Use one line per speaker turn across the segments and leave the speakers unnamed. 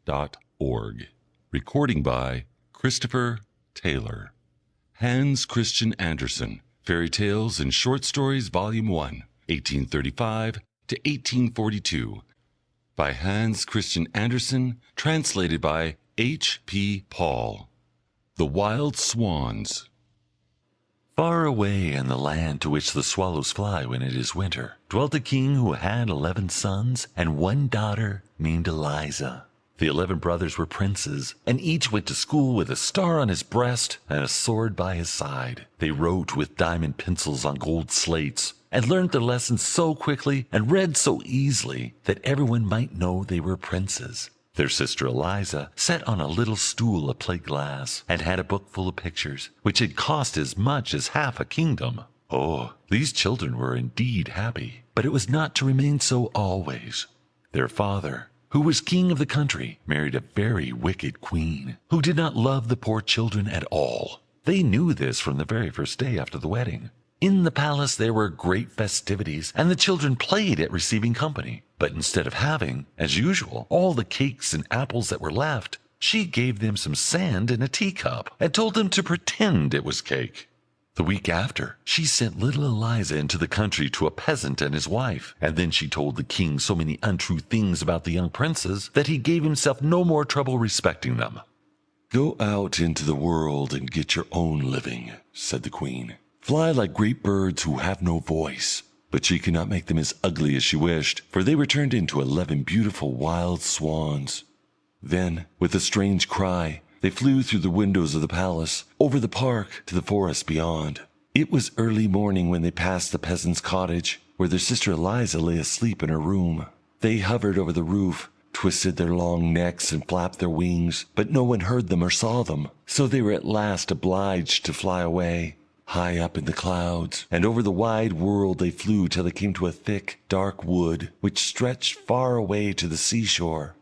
Audiobooks.org. Recording by Christopher Taylor. Hans Christian Andersen, Fairy Tales and Short Stories, Volume 1, 1835 to 1842. By Hans Christian Andersen, translated by H. P. Paul. The Wild Swans. Far away in the land to which the swallows fly when it is winter, dwelt a king who had 11 sons and one daughter named Elisa. The 11 brothers were princes, and each went to school with a star on his breast and a sword by his side. They wrote with diamond pencils on gold slates, and learned their lessons so quickly and read so easily that everyone might know they were princes. Their sister Elisa sat on a little stool of plate glass, and had a book full of pictures, which had cost as much as half a kingdom. Oh, these children were indeed happy, but it was not to remain so always. Their father, who was king of the country, married a very wicked queen, who did not love the poor children at all. They knew this from the very first day after the wedding. In the palace there were great festivities, and the children played at receiving company. But instead of having, as usual, all the cakes and apples that were left, she gave them some sand in a teacup, and told them to pretend it was cake. The week after, she sent little Elisa into the country to a peasant and his wife, and then she told the king so many untrue things about the young princes that he gave himself no more trouble respecting them. "Go out into the world and get your own living," said the queen. "Fly like great birds who have no voice." But she could not make them as ugly as she wished, for they were turned into 11 beautiful wild swans. Then, with a strange cry, they flew through the windows of the palace, over the park, to the forest beyond. It was early morning when they passed the peasant's cottage, where their sister Elisa lay asleep in her room. They hovered over the roof, twisted their long necks and flapped their wings, but no one heard them or saw them, so they were at last obliged to fly away. High up in the clouds, and over the wide world they flew till they came to a thick, dark wood, which stretched far away to the seashore.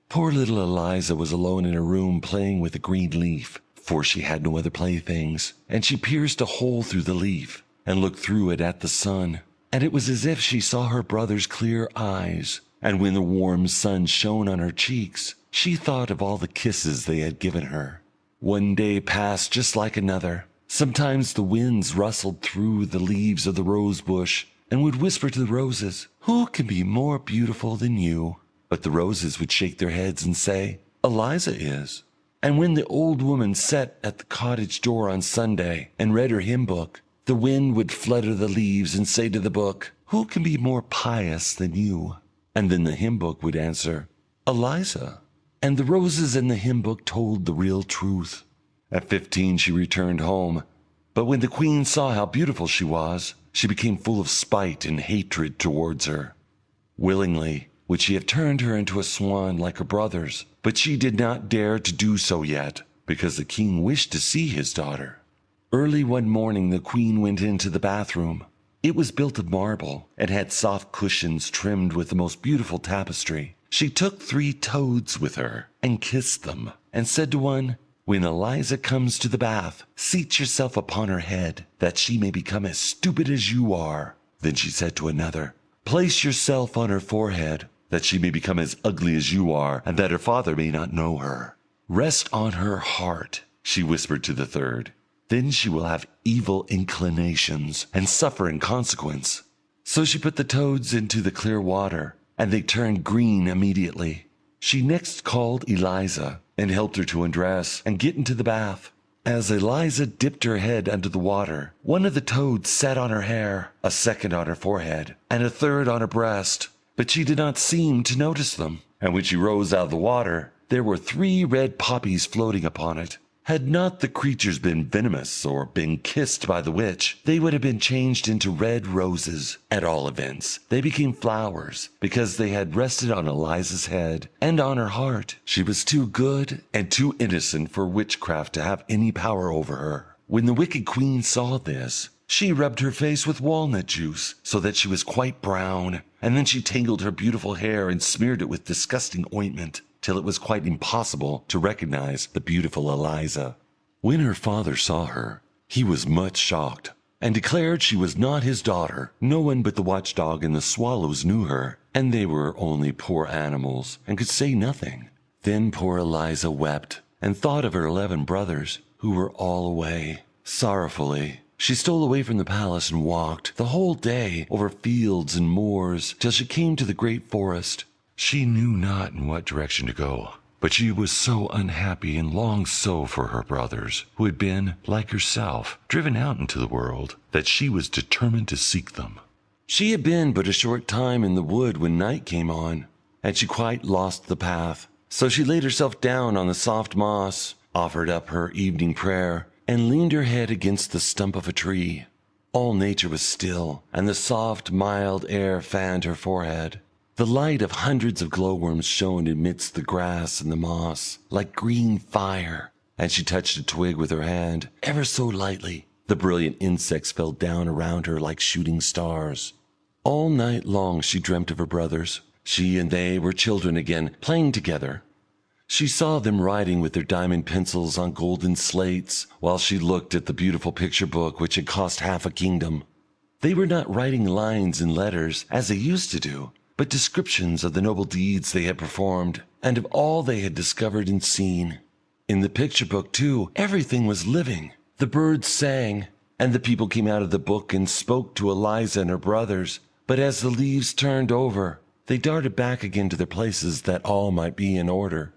Poor little Elisa was alone in her room playing with a green leaf, for she had no other playthings, and she pierced a hole through the leaf, and looked through it at the sun, and it was as if she saw her brother's clear eyes, and when the warm sun shone on her cheeks, she thought of all the kisses they had given her. One day passed just like another. Sometimes the winds rustled through the leaves of the rose bush, and would whisper to the roses, "Who can be more beautiful than you?" But the roses would shake their heads and say, "Elisa is." And when the old woman sat at the cottage door on Sunday and read her hymn book, the wind would flutter the leaves and say to the book, "Who can be more pious than you?" And then the hymn book would answer, "Elisa." And the roses in the hymn book told the real truth. At 15 she returned home, but when the queen saw how beautiful she was, she became full of spite and hatred towards her. Willingly would she have turned her into a swan like her brothers, but she did not dare to do so yet, because the king wished to see his daughter. Early one morning the queen went into the bathroom. It was built of marble, and had soft cushions trimmed with the most beautiful tapestry. She took 3 toads with her, and kissed them, and said to one, "When Elisa comes to the bath, seat yourself upon her head, that she may become as stupid as you are." Then she said to another, "Place yourself on her forehead, that she may become as ugly as you are, and that her father may not know her. Rest on her heart," she whispered to the third. "Then she will have evil inclinations, and suffer in consequence." So she put the toads into the clear water, and they turned green immediately. She next called Elisa, and helped her to undress and get into the bath. As Elisa dipped her head under the water, one of the toads sat on her hair, a second on her forehead, and a third on her breast, but she did not seem to notice them. And when she rose out of the water, there were 3 red poppies floating upon it. Had not the creatures been venomous or been kissed by the witch, they would have been changed into red roses. At all events, they became flowers, because they had rested on Elisa's head and on her heart. She was too good and too innocent for witchcraft to have any power over her. When the wicked queen saw this, she rubbed her face with walnut juice, so that she was quite brown, and then she tangled her beautiful hair and smeared it with disgusting ointment, till it was quite impossible to recognize the beautiful Elisa. When her father saw her, he was much shocked, and declared she was not his daughter. No one but the watchdog and the swallows knew her, and they were only poor animals, and could say nothing.
Then poor Eliza wept, and thought of her 11 brothers, who were all away. Sorrowfully, she stole away from the palace and walked the whole day over fields and moors till she came to the great forest. She knew not in what direction to go, but she was so unhappy and longed so for her brothers, who had been, like herself, driven out into the world, that she was determined to seek them. She had been but a short time in the wood when night came on, and she quite lost the path. So she laid herself down on the soft moss, offered up her evening prayer, and leaned her head against the stump of a tree. All nature was still, and the soft, mild air fanned her forehead. The light of hundreds of glowworms shone amidst the grass and the moss, like green fire, and she touched a twig with her hand, ever so lightly. The brilliant insects fell down around her like shooting stars. All night long she dreamt of her brothers. She and they were children again, playing together. She saw them writing with their diamond pencils on golden slates, while she looked at the beautiful picture book which had cost half a kingdom. They were not writing lines and letters, as they used to do, but descriptions of the noble deeds they had performed, and of all they had discovered and seen. In the picture book, too, everything was living. The birds sang, and the people came out of the book and spoke to Eliza and her brothers, but as the leaves turned over, they darted back again to their places that all might be in order.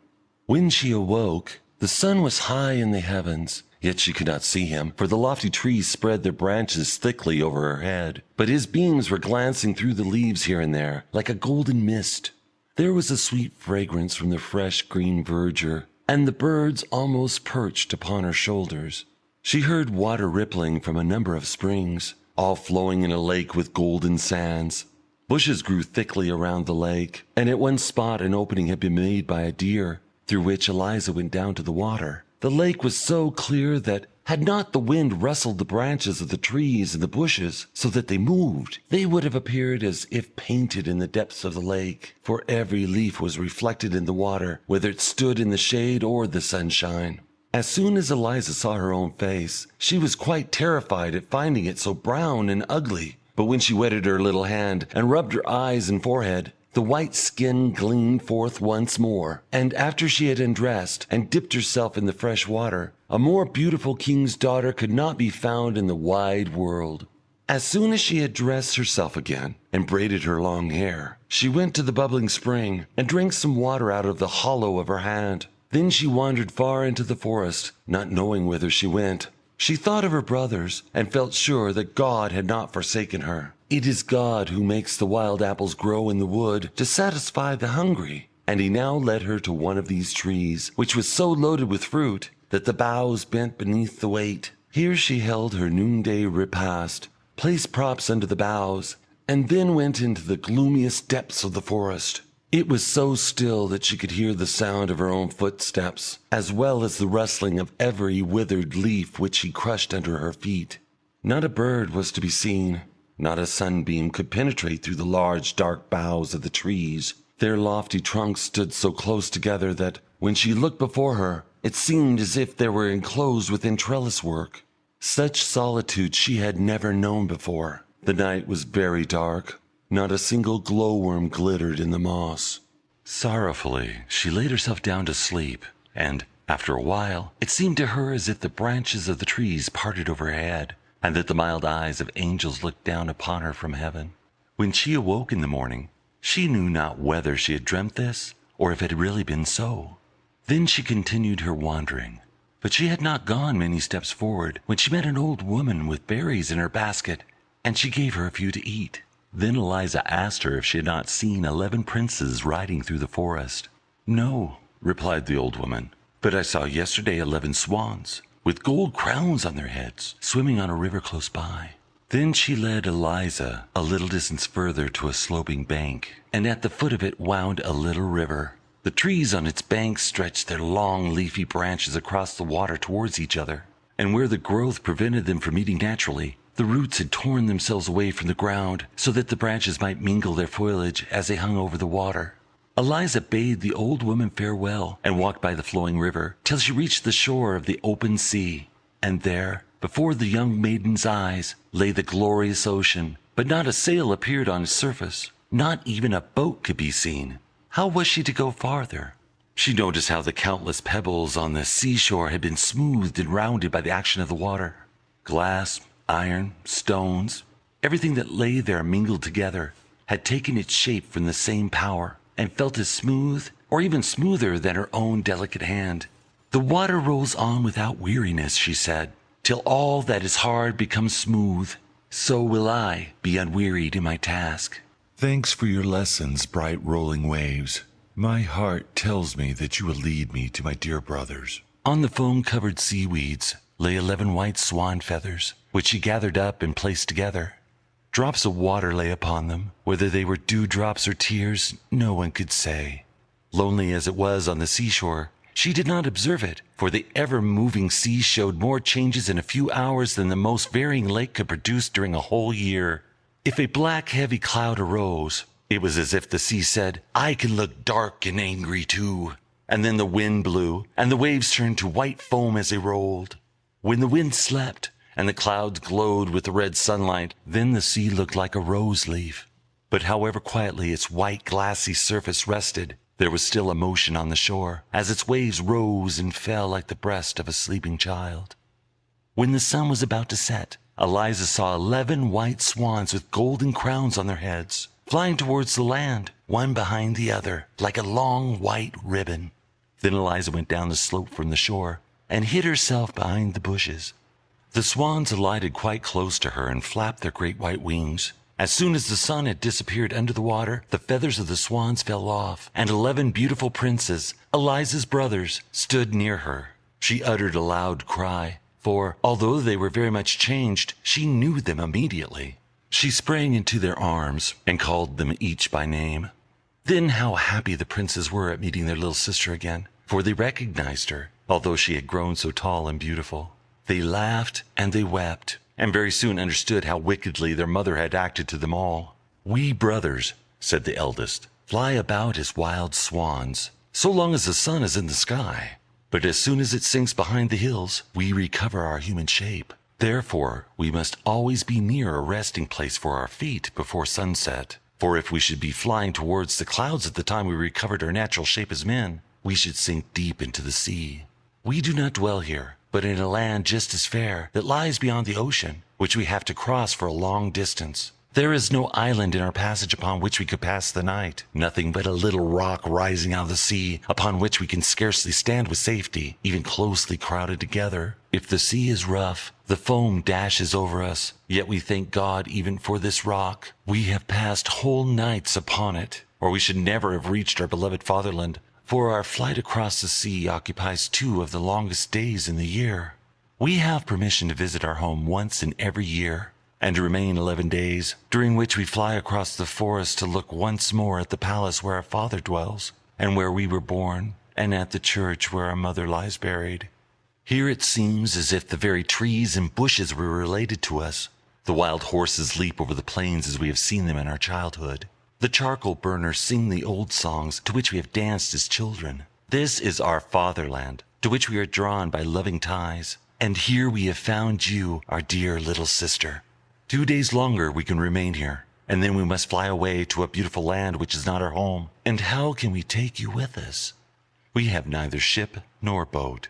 When she awoke, the sun was high in the heavens, yet she could not see him, for the lofty trees spread their branches thickly over her head, but his beams were glancing through the leaves here and there, like a golden mist. There was a sweet fragrance from the fresh green verdure, and the birds almost perched upon her shoulders. She heard water rippling from a number of springs, all flowing in a lake with golden sands. Bushes grew thickly around the lake, and at one spot an opening had been made by a deer, through which Eliza went down to the water. The lake was so clear that, had not the wind rustled the branches of the trees and the bushes so that they moved, they would have appeared as if painted in the depths of the lake, for every leaf was reflected in the water, whether it stood in the shade or the sunshine. As soon as Eliza saw her own face, she was quite terrified at finding it so brown and ugly. But when she wetted her little hand and rubbed her eyes and forehead, the white skin gleamed forth once more, and after she had undressed and dipped herself in the fresh water, a more beautiful king's daughter could not be found in the wide world. As soon as she had dressed herself again and braided her long hair, she went to the bubbling spring and drank some water out of the hollow of her hand. Then she wandered far into the forest, not knowing whither she went. She thought of her brothers, and felt sure that God had not forsaken her. It is God who makes the wild apples grow in the wood to satisfy the hungry, and he now led her to one of these trees, which was so loaded with fruit that the boughs bent beneath the weight. Here she held her noonday repast, placed props under the boughs, and then went into the gloomiest depths of the forest. It was so still that she could hear the sound of her own footsteps, as well as the rustling of every withered leaf which she crushed under her feet. Not a bird was to be seen. Not a sunbeam could penetrate through the large dark boughs of the trees. Their lofty trunks stood so close together that, when she looked before her, it seemed as if they were enclosed within trellis work. Such solitude she had never known before. The night was very dark. Not a single glowworm glittered in the moss. Sorrowfully, she laid herself down to sleep, and, after a while, it seemed to her as if the branches of the trees parted overhead, and that the mild eyes of angels looked down upon her from heaven. When she awoke in the morning, she knew not whether she had dreamt this, or if it had really been so. Then she continued her wandering, but she had not gone many steps forward when she met an old woman with berries in her basket, and she gave her a few to eat. Then Eliza asked her if she had not seen 11 princes riding through the forest. "No," replied the old woman, "but I saw yesterday 11 swans, with gold crowns on their heads, swimming on a river close by." Then she led Eliza a little distance further to a sloping bank, and at the foot of it wound a little river. The trees on its banks stretched their long leafy branches across the water towards each other, and where the growth prevented them from meeting naturally, the roots had torn themselves away from the ground, so that the branches might mingle their foliage as they hung over the water. Eliza bade the old woman farewell, and walked by the flowing river, till she reached the shore of the open sea. And there, before the young maiden's eyes, lay the glorious ocean, but not a sail appeared on its surface. Not even a boat could be seen. How was she to go farther? She noticed how the countless pebbles on the seashore had been smoothed and rounded by the action of the water. Glass, iron, stones, everything that lay there mingled together, had taken its shape from the same power, and felt as smooth, or even smoother than her own delicate hand. The water rolls on without weariness, she said, till all that is hard becomes smooth. So will I be unwearied in my task.
Thanks for your lessons, bright rolling waves. My heart tells me that you will lead me to my dear brothers.
On the foam-covered seaweeds lay 11 white swan feathers, which she gathered up and placed together. Drops of water lay upon them. Whether they were dewdrops or tears, no one could say. Lonely as it was on the seashore, she did not observe it, for the ever-moving sea showed more changes in a few hours than the most varying lake could produce during a whole year. If a black, heavy cloud arose, it was as if the sea said, "I can look dark and angry too." And then the wind blew, and the waves turned to white foam as they rolled. When the wind slept, and the clouds glowed with the red sunlight, then the sea looked like a rose leaf. But however quietly its white glassy surface rested, there was still a motion on the shore, as its waves rose and fell like the breast of a sleeping child. When the sun was about to set, Eliza saw 11 white swans with golden crowns on their heads, flying towards the land, one behind the other, like a long white ribbon. Then Eliza went down the slope from the shore, and hid herself behind the bushes. The swans alighted quite close to her and flapped their great white wings. As soon as the sun had disappeared under the water, the feathers of the swans fell off, and 11 beautiful princes, Eliza's brothers, stood near her. She uttered a loud cry, for, although they were very much changed, she knew them immediately. She sprang into their arms, and called them each by name. Then how happy the princes were at meeting their little sister again, for they recognized her, although she had grown so tall and beautiful. They laughed and they wept, and very soon understood how wickedly their mother had acted to them all. "We brothers," said the eldest, "fly about as wild swans, so long as the sun is in the sky. But as soon as it sinks behind the hills, we recover our human shape. Therefore, we must always be near a resting place for our feet before sunset. For if we should be flying towards the clouds at the time we recovered our natural shape as men, we should sink deep into the sea. We do not dwell here, but in a land just as fair that lies beyond the ocean, which we have to cross for a long distance. There is no island in our passage upon which we could pass the night, nothing but a little rock rising out of the sea, upon which we can scarcely stand with safety, even closely crowded together. If the sea is rough, the foam dashes over us, yet we thank God even for this rock. We have passed whole nights upon it, or we should never have reached our beloved fatherland, for our flight across the sea occupies 2 of the longest days in the year. We have permission to visit our home once in every year, and to remain 11 days, during which we fly across the forest to look once more at the palace where our father dwells, and where we were born, and at the church where our mother lies buried. Here it seems as if the very trees and bushes were related to us. The wild horses leap over the plains as we have seen them in our childhood. The charcoal burners sing the old songs to which we have danced as children. This is our fatherland, to which we are drawn by loving ties, and here we have found you, our dear little sister. 2 days longer we can remain here, and then we must fly away to a beautiful land which is not our home. And how can we take you with us? We have neither ship nor boat."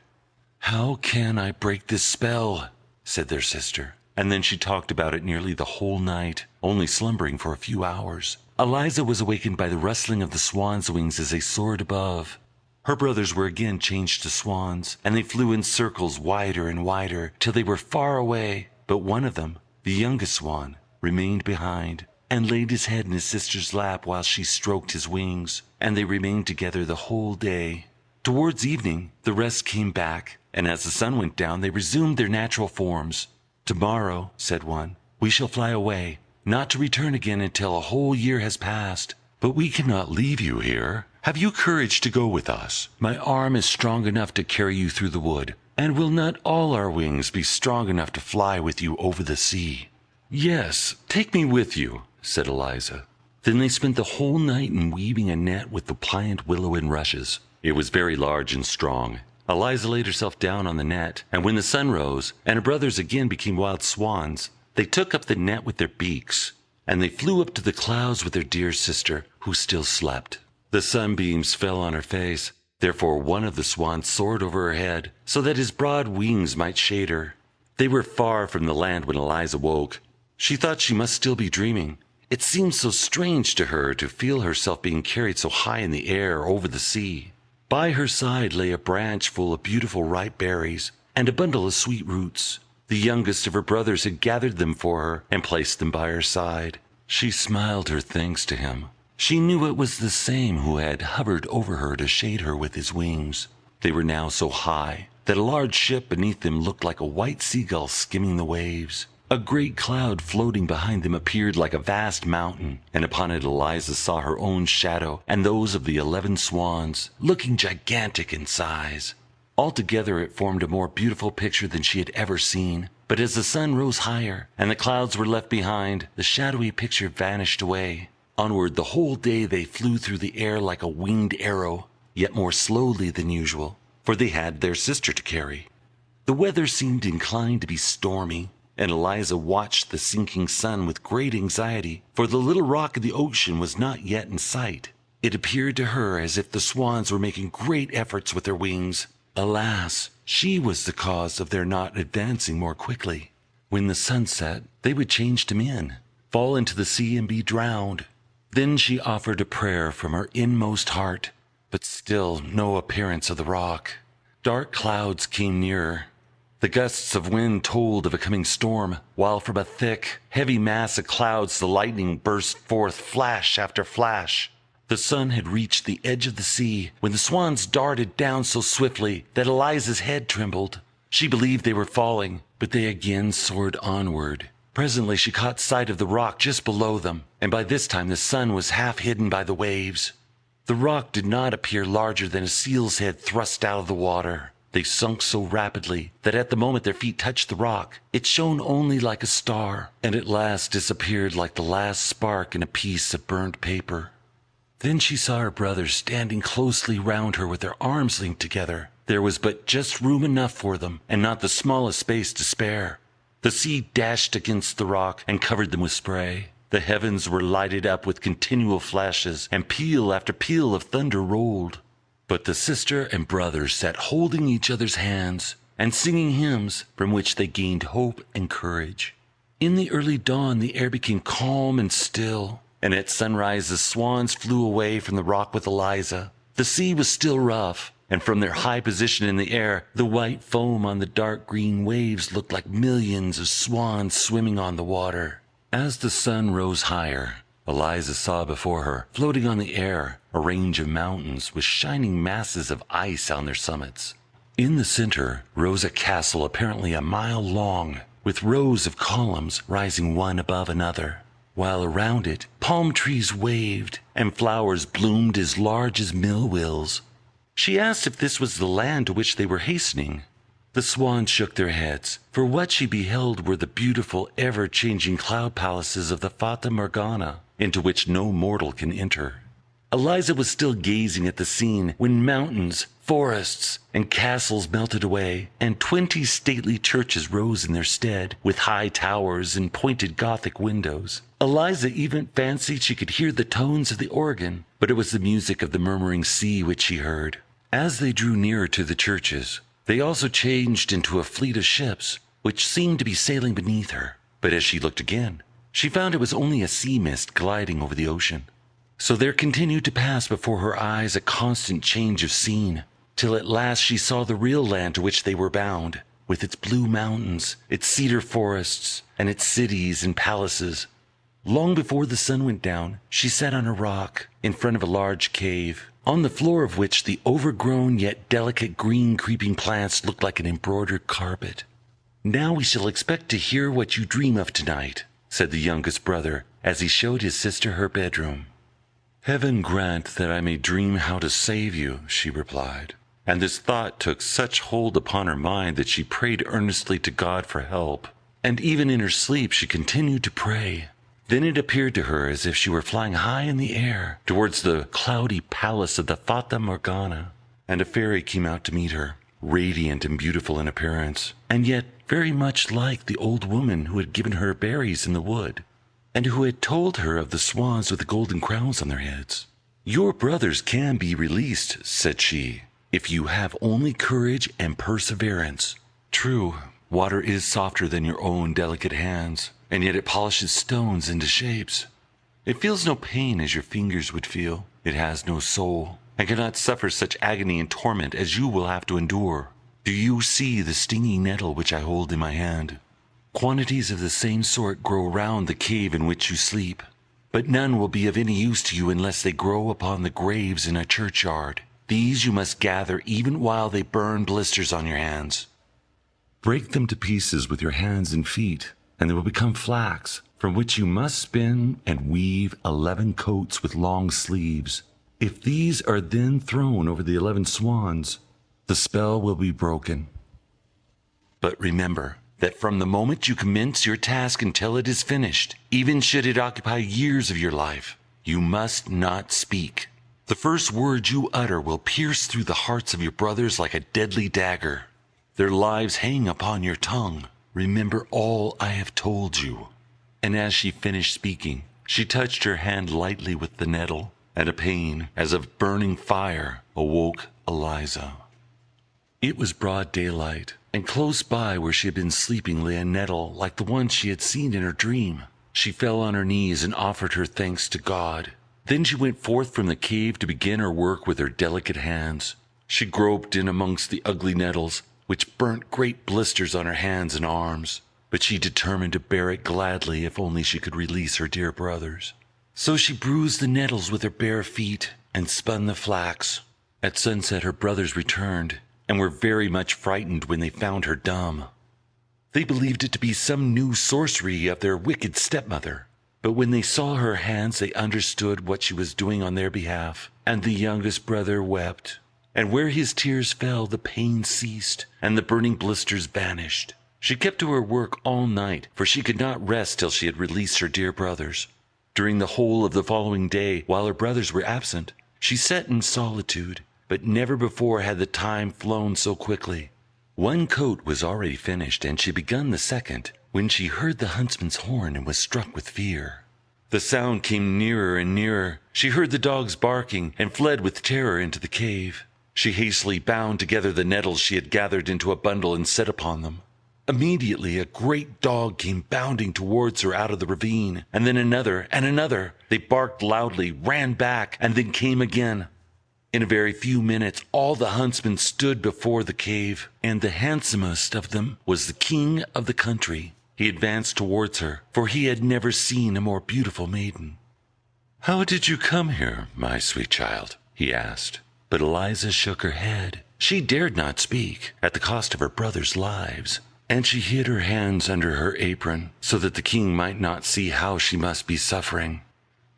"How can I break this spell?" said their sister. And then she talked about it nearly the whole night, only slumbering for a few hours. Eliza was awakened by the rustling of the swans' wings as they soared above. Her brothers were again changed to swans, and they flew in circles wider and wider, till they were far away. But one of them, the youngest swan, remained behind, and laid his head in his sister's lap while she stroked his wings, and they remained together the whole day. Towards evening the rest came back, and as the sun went down they resumed their natural forms. "Tomorrow," said one, "we shall fly away, not to return again until a whole year has passed. But we cannot leave you here. Have you courage to go with us? My arm is strong enough to carry you through the wood. And will not all our wings be strong enough to fly with you over the sea?" "Yes, take me with you," said Eliza. Then they spent the whole night in weaving a net with the pliant willow and rushes. It was very large and strong. Eliza laid herself down on the net, and when the sun rose, and her brothers again became wild swans, they took up the net with their beaks, and they flew up to the clouds with their dear sister, who still slept. The sunbeams fell on her face, Therefore one of the swans soared over her head, so that his broad wings might shade her. They were far from the land when Eliza woke. She thought she must still be dreaming. It seemed so strange to her to feel herself being carried so high in the air over the sea. By her side lay a branch full of beautiful ripe berries, and a bundle of sweet roots. The youngest of her brothers had gathered them for her and placed them by her side. She smiled her thanks to him. She knew it was the same who had hovered over her to shade her with his wings. They were now so high that a large ship beneath them looked like a white seagull skimming the waves. A great cloud floating behind them appeared like a vast mountain, and upon it Eliza saw her own shadow and those of the 11 swans, looking gigantic in size. Altogether it formed a more beautiful picture than she had ever seen. But as the sun rose higher, and the clouds were left behind, the shadowy picture vanished away. Onward the whole day they flew through the air like a winged arrow, yet more slowly than usual, for they had their sister to carry. The weather seemed inclined to be stormy, and Eliza watched the sinking sun with great anxiety, for the little rock in the ocean was not yet in sight. It appeared to her as if the swans were making great efforts with their wings. Alas, she was the cause of their not advancing more quickly. When the sun set, they would change to men, fall into the sea and be drowned. Then she offered a prayer from her inmost heart, but still no appearance of the rock. Dark clouds came nearer. The gusts of wind told of a coming storm, while from a thick, heavy mass of clouds the lightning burst forth flash after flash. The sun had reached the edge of the sea when the swans darted down so swiftly that Eliza's head trembled. She believed they were falling, but they again soared onward. Presently she caught sight of the rock just below them, and by this time the sun was half hidden by the waves. The rock did not appear larger than a seal's head thrust out of the water. They sunk so rapidly that at the moment their feet touched the rock, it shone only like a star, and at last disappeared like the last spark in a piece of burnt paper. Then she saw her brothers standing closely round her with their arms linked together. There was but just room enough for them, and not the smallest space to spare. The sea dashed against the rock and covered them with spray. The heavens were lighted up with continual flashes, and peal after peal of thunder rolled. But the sister and brothers sat holding each other's hands, and singing hymns from which they gained hope and courage. In the early dawn the air became calm and still, and at sunrise the swans flew away from the rock with Eliza. The sea was still rough, and from their high position in the air, the white foam on the dark green waves looked like millions of swans swimming on the water. As the sun rose higher, Eliza saw before her, floating on the air, a range of mountains with shining masses of ice on their summits. In the center rose a castle apparently a mile long, with rows of columns rising one above another, while around it palm trees waved and flowers bloomed as large as mill wheels. She asked if this was the land to which they were hastening. The swans shook their heads, for what she beheld were the beautiful, ever-changing cloud palaces of the Fata Morgana, into which no mortal can enter. Eliza was still gazing at the scene when mountains, forests, and castles melted away, and 20 stately churches rose in their stead, with high towers and pointed Gothic windows. Eliza even fancied she could hear the tones of the organ, but it was the music of the murmuring sea which she heard. As they drew nearer to the churches, they also changed into a fleet of ships, which seemed to be sailing beneath her. But as she looked again, she found it was only a sea mist gliding over the ocean. So there continued to pass before her eyes a constant change of scene, till at last she saw the real land to which they were bound, with its blue mountains, its cedar forests, and its cities and palaces. Long before the sun went down, she sat on a rock, in front of a large cave, on the floor of which the overgrown yet delicate green creeping plants looked like an embroidered carpet. "Now we shall expect to hear what you dream of tonight," said the youngest brother, as he showed his sister her bedroom. "Heaven grant that I may dream how to save you," she replied. And this thought took such hold upon her mind that she prayed earnestly to God for help. And even in her sleep she continued to pray. Then it appeared to her as if she were flying high in the air towards the cloudy palace of the Fata Morgana, and a fairy came out to meet her, radiant and beautiful in appearance, and yet very much like the old woman who had given her berries in the wood, and who had told her of the swans with the golden crowns on their heads. "Your brothers can be released," said she, if you have only courage and perseverance. True, water is softer than your own delicate hands, and yet it polishes stones into shapes. It feels no pain as your fingers would feel. It has no soul, and cannot suffer such agony and torment as you will have to endure. Do you see the stinging nettle which I hold in my hand? Quantities of the same sort grow round the cave in which you sleep, but none will be of any use to you unless they grow upon the graves in a churchyard. These you must gather even while they burn blisters on your hands. Break them to pieces with your hands and feet, and they will become flax, from which you must spin and weave 11 coats with long sleeves. If these are then thrown over the 11 swans, the spell will be broken. But remember that from the moment you commence your task until it is finished, even should it occupy years of your life, you must not speak. The first word you utter will pierce through the hearts of your brothers like a deadly dagger. Their lives hang upon your tongue. Remember all I have told you. And as she finished speaking, she touched her hand lightly with the nettle, and a pain, as of burning fire, awoke Eliza. It was broad daylight, and close by where she had been sleeping lay a nettle like the one she had seen in her dream. She fell on her knees and offered her thanks to God. Then she went forth from the cave to begin her work with her delicate hands. She groped in amongst the ugly nettles, which burnt great blisters on her hands and arms, but she determined to bear it gladly if only she could release her dear brothers. So she bruised the nettles with her bare feet and spun the flax. At sunset her brothers returned, and were very much frightened when they found her dumb. They believed it to be some new sorcery of their wicked stepmother, but when they saw her hands they understood what she was doing on their behalf, and the youngest brother wept. And where his tears fell, the pain ceased, and the burning blisters vanished. She kept to her work all night, for she could not rest till she had released her dear brothers. During the whole of the following day, while her brothers were absent, she sat in solitude, but never before had the time flown so quickly. One coat was already finished, and she had begun the second, when she heard the huntsman's horn and was struck with fear. The sound came nearer and nearer. She heard the dogs barking, and fled with terror into the cave. She hastily bound together the nettles she had gathered into a bundle and set upon them. Immediately a great dog came bounding towards her out of the ravine, and then another and another. They barked loudly, ran back, and then came again. In a very few minutes all the huntsmen stood before the cave, and the handsomest of them was the king of the country. He advanced towards her, for he had never seen a more beautiful maiden. "How did you come here, my sweet child?" he asked. But Eliza shook her head. She dared not speak, at the cost of her brothers' lives, and she hid her hands under her apron, so that the king might not see how she must be suffering.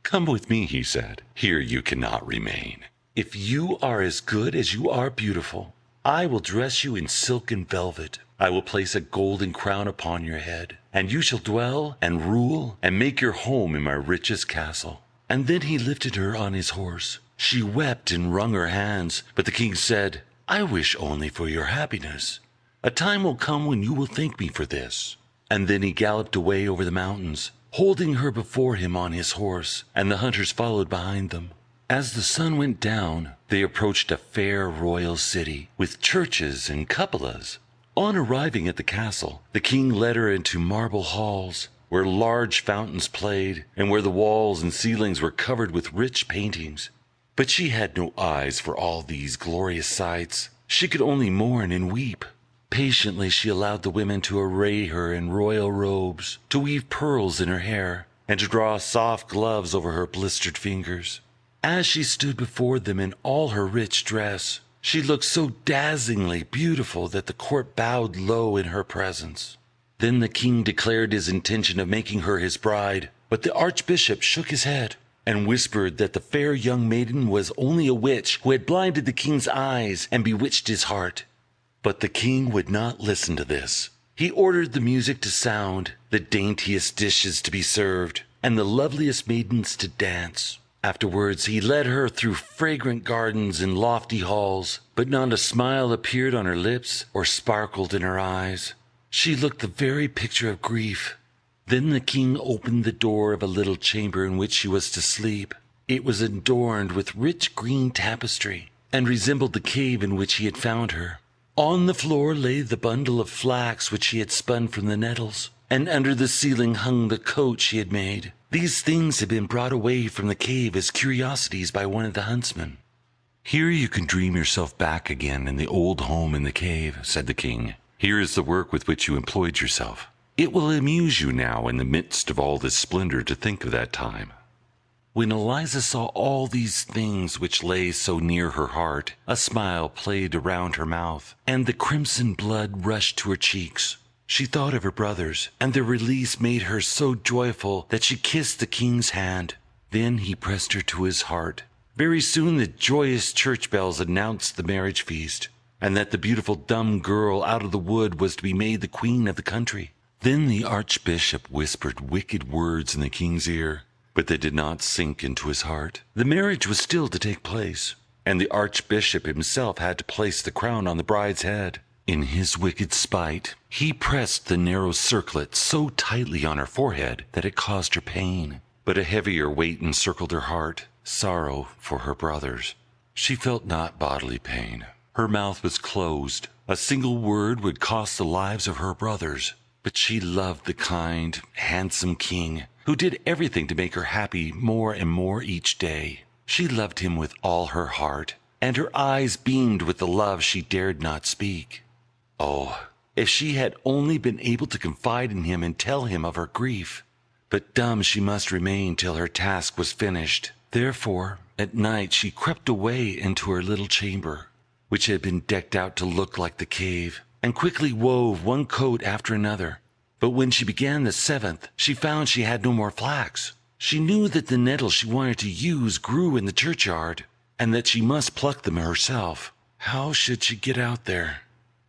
"Come with me," he said. "Here you cannot remain. If you are as good as you are beautiful, I will dress you in silk and velvet. I will place a golden crown upon your head, and you shall dwell and rule and make your home in my richest castle." And then he lifted her on his horse. She wept and wrung her hands, but the king said, "I wish only for your happiness. A time will come when you will thank me for this." And then he galloped away over the mountains, holding her before him on his horse, and the hunters followed behind them. As the sun went down, they approached a fair royal city, with churches and cupolas. On arriving at the castle, the king led her into marble halls, where large fountains played, and where the walls and ceilings were covered with rich paintings. But she had no eyes for all these glorious sights. She could only mourn and weep. Patiently she allowed the women to array her in royal robes, to weave pearls in her hair, and to draw soft gloves over her blistered fingers. As she stood before them in all her rich dress, she looked so dazzlingly beautiful that the court bowed low in her presence. Then the king declared his intention of making her his bride, but the archbishop shook his head, and whispered that the fair young maiden was only a witch who had blinded the king's eyes and bewitched his heart. But the king would not listen to this. He ordered the music to sound, the daintiest dishes to be served, and the loveliest maidens to dance. Afterwards he led her through fragrant gardens and lofty halls, but not a smile appeared on her lips or sparkled in her eyes. She looked the very picture of grief. Then the king opened the door of a little chamber in which she was to sleep. It was adorned with rich green tapestry, and resembled the cave in which he had found her. On the floor lay the bundle of flax which she had spun from the nettles, and under the ceiling hung the coat she had made. These things had been brought away from the cave as curiosities by one of the huntsmen. "Here you can dream yourself back again in the old home in the cave," said the king. "Here is the work with which you employed yourself. It will amuse you now in the midst of all this splendor to think of that time." When Eliza saw all these things which lay so near her heart, a smile played around her mouth, and the crimson blood rushed to her cheeks. She thought of her brothers, and their release made her so joyful that she kissed the king's hand. Then he pressed her to his heart. Very soon the joyous church bells announced the marriage feast, and that the beautiful dumb girl out of the wood was to be made the queen of the country. Then the archbishop whispered wicked words in the king's ear, but they did not sink into his heart. The marriage was still to take place, and the archbishop himself had to place the crown on the bride's head. In his wicked spite, he pressed the narrow circlet so tightly on her forehead that it caused her pain. But a heavier weight encircled her heart, sorrow for her brothers. She felt not bodily pain. Her mouth was closed. A single word would cost the lives of her brothers. But she loved the kind, handsome king, who did everything to make her happy more and more each day. She loved him with all her heart, and her eyes beamed with the love she dared not speak. Oh, if she had only been able to confide in him and tell him of her grief! But dumb she must remain till her task was finished. Therefore, at night she crept away into her little chamber, which had been decked out to look like the cave, and quickly wove one coat after another. But when she began the 7th, she found she had no more flax. She knew that the nettles she wanted to use grew in the churchyard, and that she must pluck them herself. How should she get out there?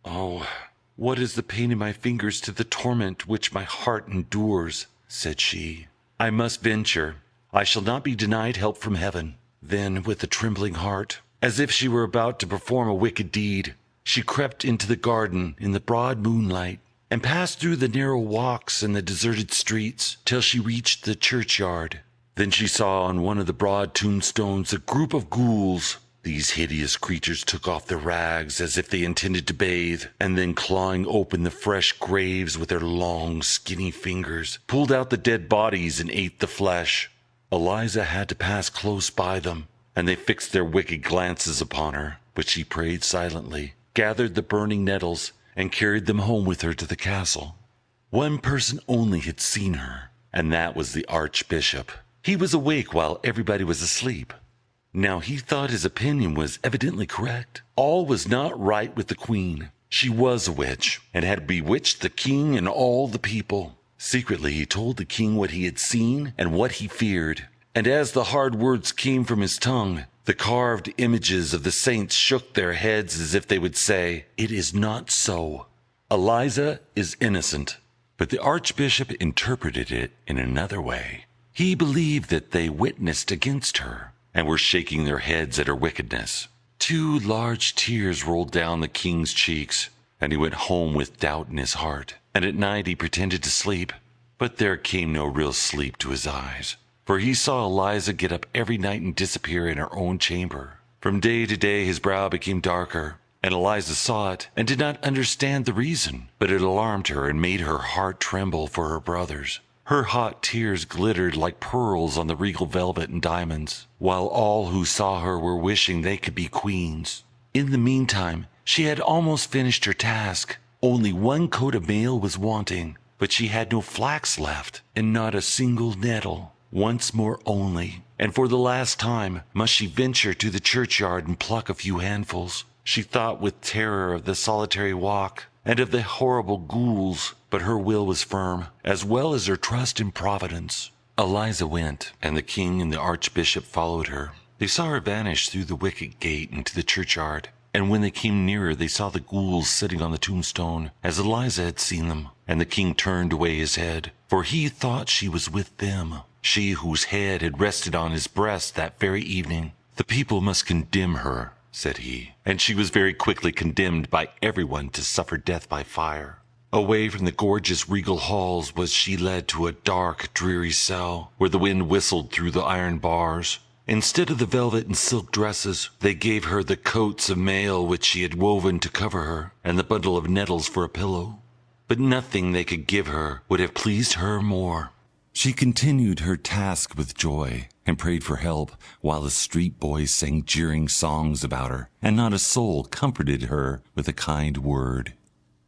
"Oh, what is the pain in my fingers to the torment which my heart endures?" said she. "I must venture. I shall not be denied help from heaven." Then, with a trembling heart, as if she were about to perform a wicked deed, she crept into the garden in the broad moonlight, and passed through the narrow walks and the deserted streets, till she reached the churchyard. Then she saw on one of the broad tombstones a group of ghouls. These hideous creatures took off their rags as if they intended to bathe, and then, clawing open the fresh graves with their long, skinny fingers, pulled out the dead bodies and ate the flesh. Eliza had to pass close by them, and they fixed their wicked glances upon her, but she prayed silently, gathered the burning nettles, and carried them home with her to the castle. One person only had seen her, and that was the archbishop. He was awake while everybody was asleep. Now he thought his opinion was evidently correct. All was not right with the queen. She was a witch, and had bewitched the king and all the people. Secretly he told the king what he had seen and what he feared, and as the hard words came from his tongue, the carved images of the saints shook their heads as if they would say, "It is not so. Eliza is innocent." But the archbishop interpreted it in another way. He believed that they witnessed against her, and were shaking their heads at her wickedness. 2 large tears rolled down the king's cheeks, and he went home with doubt in his heart. And at night he pretended to sleep, but there came no real sleep to his eyes, for he saw Eliza get up every night and disappear in her own chamber. From day to day his brow became darker, and Eliza saw it, and did not understand the reason, but it alarmed her and made her heart tremble for her brothers. Her hot tears glittered like pearls on the regal velvet and diamonds, while all who saw her were wishing they could be queens. In the meantime, she had almost finished her task. Only 1 coat of mail was wanting, but she had no flax left, and not a single nettle. Once more only, and for the last time, must she venture to the churchyard and pluck a few handfuls. She thought with terror of the solitary walk, and of the horrible ghouls, but her will was firm, as well as her trust in Providence. Eliza went, and the king and the archbishop followed her. They saw her vanish through the wicket gate into the churchyard, and when they came nearer they saw the ghouls sitting on the tombstone, as Eliza had seen them, and the king turned away his head, for he thought she was with them, she whose head had rested on his breast that very evening. "The people must condemn her," said he, and she was very quickly condemned by everyone to suffer death by fire. Away from the gorgeous regal halls was she led to a dark, dreary cell, where the wind whistled through the iron bars. Instead of the velvet and silk dresses, they gave her the coats of mail which she had woven to cover her, and the bundle of nettles for a pillow. But nothing they could give her would have pleased her more.
She continued her task with joy, and prayed for help, while the street boys sang jeering songs about her, and not a soul comforted her with a kind word.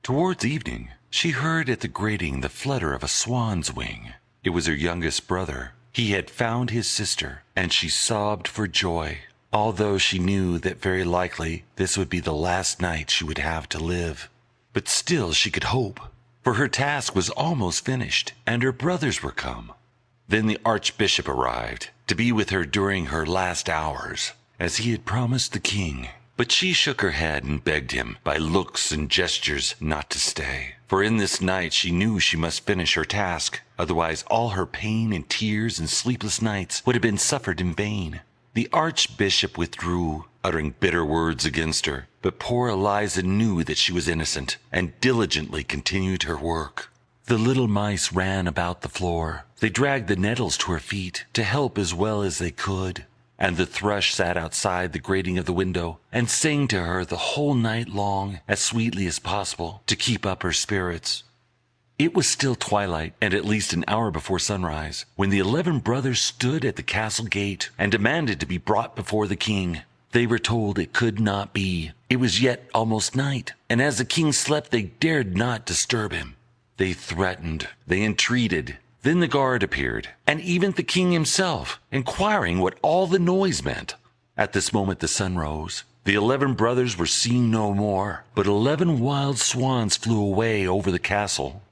Towards evening, she heard at the grating the flutter of a swan's wing. It was her youngest brother. He had found his sister, and she sobbed for joy, although she knew that very likely this would be the last night she would have to live. But still she could hope, for her task was almost finished, and her brothers were come. Then the Archbishop arrived, to be with her during her last hours, as he had promised the king. But she shook her head and begged him, by looks and gestures, not to stay. For in this night she knew she must finish her task, otherwise all her pain and tears and sleepless nights would have been suffered in vain. The Archbishop withdrew, uttering bitter words against her, but poor Eliza knew that she was innocent, and diligently continued her work. The little mice ran about the floor. They dragged the nettles to her feet, to help as well as they could. And the thrush sat outside the grating of the window, and sang to her the whole night long, as sweetly as possible, to keep up her spirits. It was still twilight, and at least an hour before sunrise, when the 11 brothers stood at the castle gate, and demanded to be brought before the king. They were told it could not be. It was yet almost night, and as the king slept they dared not disturb him. They threatened, they entreated. Then the guard appeared, and even the king himself, inquiring what all the noise meant. At this moment the sun rose. The 11 brothers were seen no more, but 11 wild swans flew away over the castle.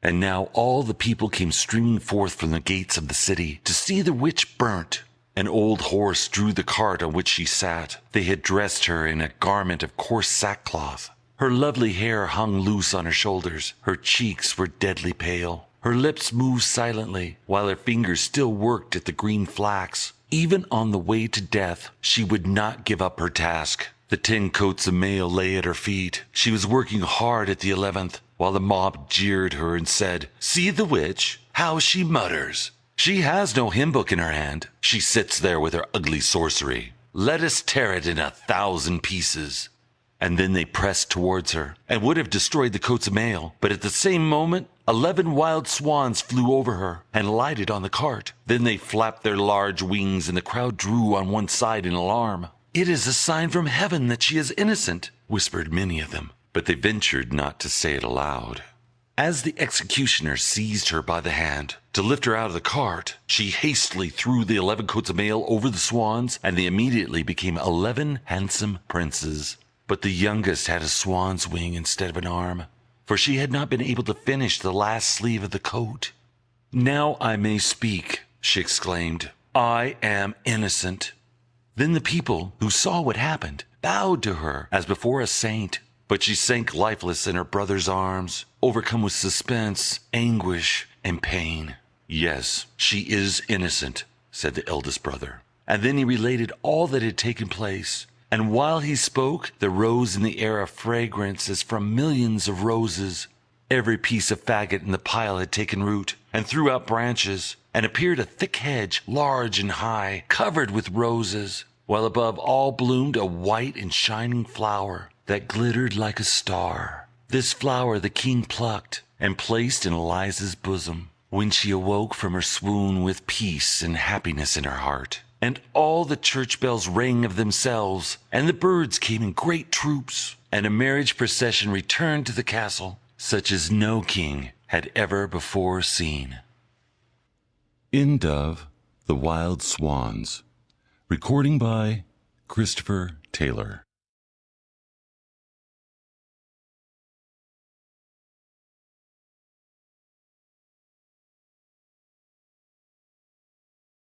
And now all the people came streaming forth from the gates of the city to see the witch burnt. An old horse drew the cart on which she sat. They had dressed her in a garment of coarse sackcloth. Her lovely hair hung loose on her shoulders. Her cheeks were deadly pale. Her lips moved silently, while her fingers still worked at the green flax. Even on the way to death, she would not give up her task. The 10 coats of mail lay at her feet. She was working hard at the 11th, while the mob jeered her and said, "See the witch, how she mutters. She has no hymn book in her hand. She sits there with her ugly sorcery. Let us tear it in 1,000 pieces." And then they pressed towards her, and would have destroyed the coats of mail. But at the same moment, 11 wild swans flew over her, and lighted on the cart. Then they flapped their large wings, and the crowd drew on one side in alarm. "It is a sign from heaven that she is innocent," whispered many of them, but they ventured not to say it aloud. As the executioner seized her by the hand to lift her out of the cart, she hastily threw the 11 coats of mail over the swans, and they immediately became 11 handsome princes. But the youngest had a swan's wing instead of an arm, for she had not been able to finish the last sleeve of the coat. "Now I may speak," she exclaimed. "I am innocent." Then the people, who saw what happened, bowed to her as before a saint. But she sank lifeless in her brother's arms, overcome with suspense, anguish, and pain. "Yes, she is innocent," said the eldest brother. And then he related all that had taken place. And while he spoke, there rose in the air a fragrance as from millions of roses. Every piece of faggot in the pile had taken root, and threw out branches, and appeared a thick hedge, large and high, covered with roses, while above all bloomed a white and shining flower that glittered like a star. This flower the king plucked, and placed in Eliza's bosom, when she awoke from her swoon with peace and happiness in her heart. And all the church bells rang of themselves, and the birds came in great troops, and a marriage procession returned to the castle, such as no king had ever before seen.
End of The Wild Swans. Recording by Christopher Taylor.